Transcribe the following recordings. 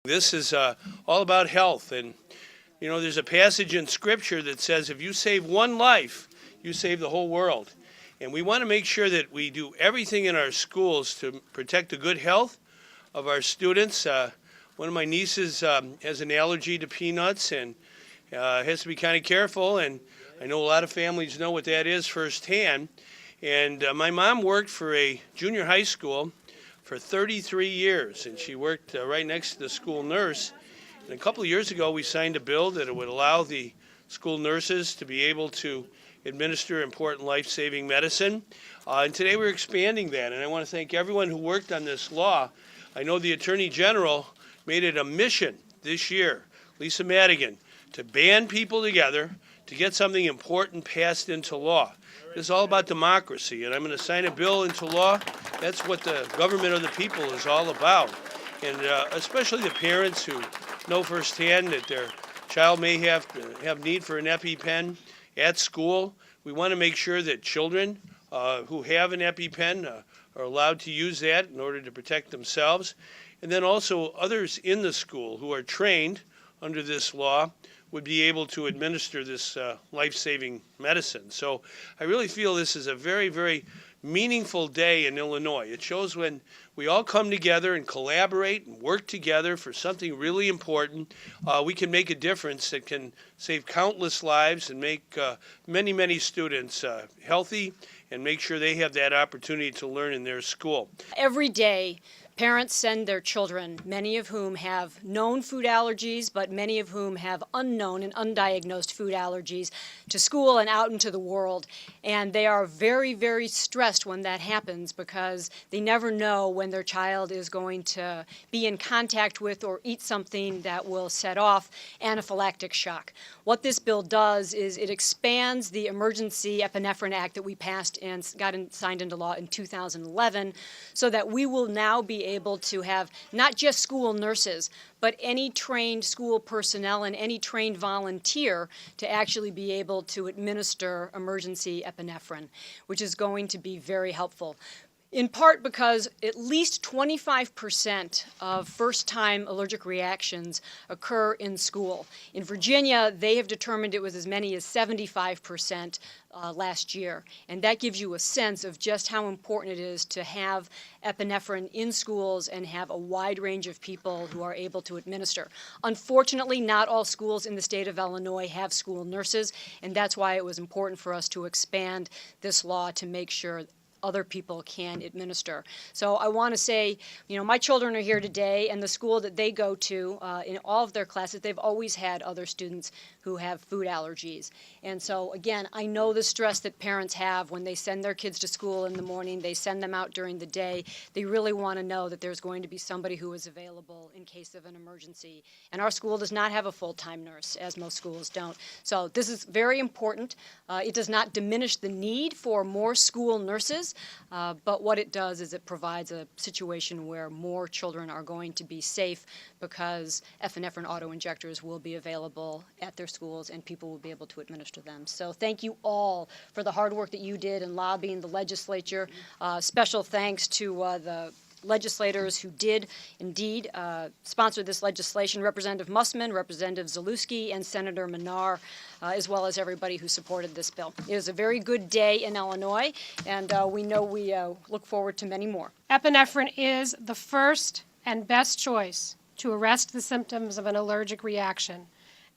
This is all about health. And, there's a passage in Scripture that says if you save one life, you save the whole world. And we want to make sure that we do everything in our schools to protect the good health of our students. One of my nieces has an allergy to peanuts and has to be kind of careful. And I know a lot of families know what that is firsthand. And my mom worked for a junior high school for 33 years, and she worked right next to the school nurse. And a couple of years ago, we signed a bill that it would allow the school nurses to be able to administer important life-saving medicine. And today we're expanding that, and I want to thank everyone who worked on this law. I know the Attorney General made it a mission this year, Lisa Madigan, to band people together to get something important passed into law. This is all about democracy, and I'm going to sign a bill into law. That's what the government of the people is all about. And especially the parents who know firsthand that their child may have need for an EpiPen at school. We want to make sure that children who have an EpiPen are allowed to use that in order to protect themselves. And then also others in the school who are trained under this law would be able to administer this life-saving medicine. So I really feel this is a very, very meaningful day in Illinois. It shows when we all come together and collaborate and work together for something really important, we can make a difference that can save countless lives and make many, many students healthy and make sure they have that opportunity to learn in their school. Every day, parents send their children, many of whom have known food allergies, but many of whom have unknown and undiagnosed food allergies, to school and out into the world. And they are very, very stressed when that happens because they never know when their child is going to be in contact with or eat something that will set off anaphylactic shock. What this bill does is it expands the Emergency Epinephrine Act that we passed and signed into law in 2011 so that we will now be able to have not just school nurses, but any trained school personnel and any trained volunteer to actually be able to administer emergency epinephrine, which is going to be very helpful. In part because at least 25% of first-time allergic reactions occur in school. In Virginia, they have determined it was as many as 75% last year. And that gives you a sense of just how important it is to have epinephrine in schools and have a wide range of people who are able to administer. Unfortunately, not all schools in the state of Illinois have school nurses, and that's why it was important for us to expand this law to make sure other people can administer. So I want to say, my children are here today, and the school that they go to, in all of their classes, they've always had other students who have food allergies. And so, again, I know the stress that parents have when they send their kids to school in the morning, they send them out during the day. They really want to know that there's going to be somebody who is available in case of an emergency. And our school does not have a full-time nurse, as most schools don't. So this is very important. It does not diminish the need for more school nurses. But what it does is it provides a situation where more children are going to be safe because epinephrine auto-injectors will be available at their schools and people will be able to administer them. So thank you all for the hard work that you did in lobbying the legislature. Special thanks to the legislators who did indeed sponsor this legislation, Representative Mussman, Representative Zalewski, and Senator Minar, as well as everybody who supported this bill. It is a very good day in Illinois, and we know we look forward to many more. Epinephrine is the first and best choice to arrest the symptoms of an allergic reaction,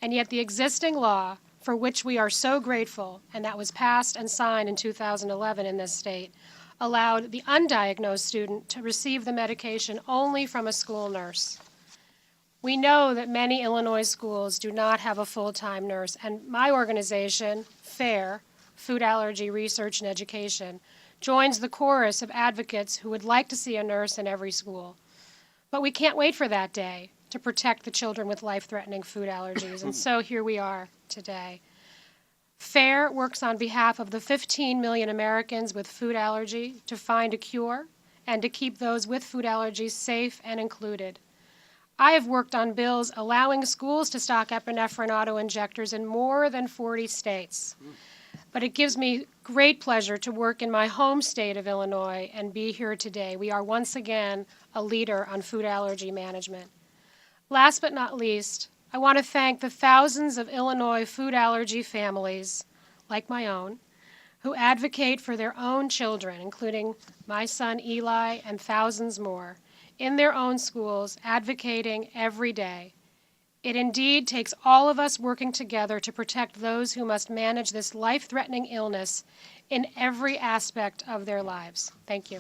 and yet the existing law, for which we are so grateful, and that was passed and signed in 2011 in this state, allowed the undiagnosed student to receive the medication only from a school nurse. We know that many Illinois schools do not have a full-time nurse, and my organization, FAIR, Food Allergy Research and Education, joins the chorus of advocates who would like to see a nurse in every school. But we can't wait for that day to protect the children with life-threatening food allergies, and so here we are today. FAIR works on behalf of the 15 million Americans with food allergy to find a cure and to keep those with food allergies safe and included. I have worked on bills allowing schools to stock epinephrine auto-injectors in more than 40 states. But it gives me great pleasure to work in my home state of Illinois and be here today. We are once again a leader on food allergy management. Last but not least, I want to thank the thousands of Illinois food allergy families, like my own, who advocate for their own children, including my son Eli and thousands more, in their own schools, advocating every day. It indeed takes all of us working together to protect those who must manage this life-threatening illness in every aspect of their lives. Thank you.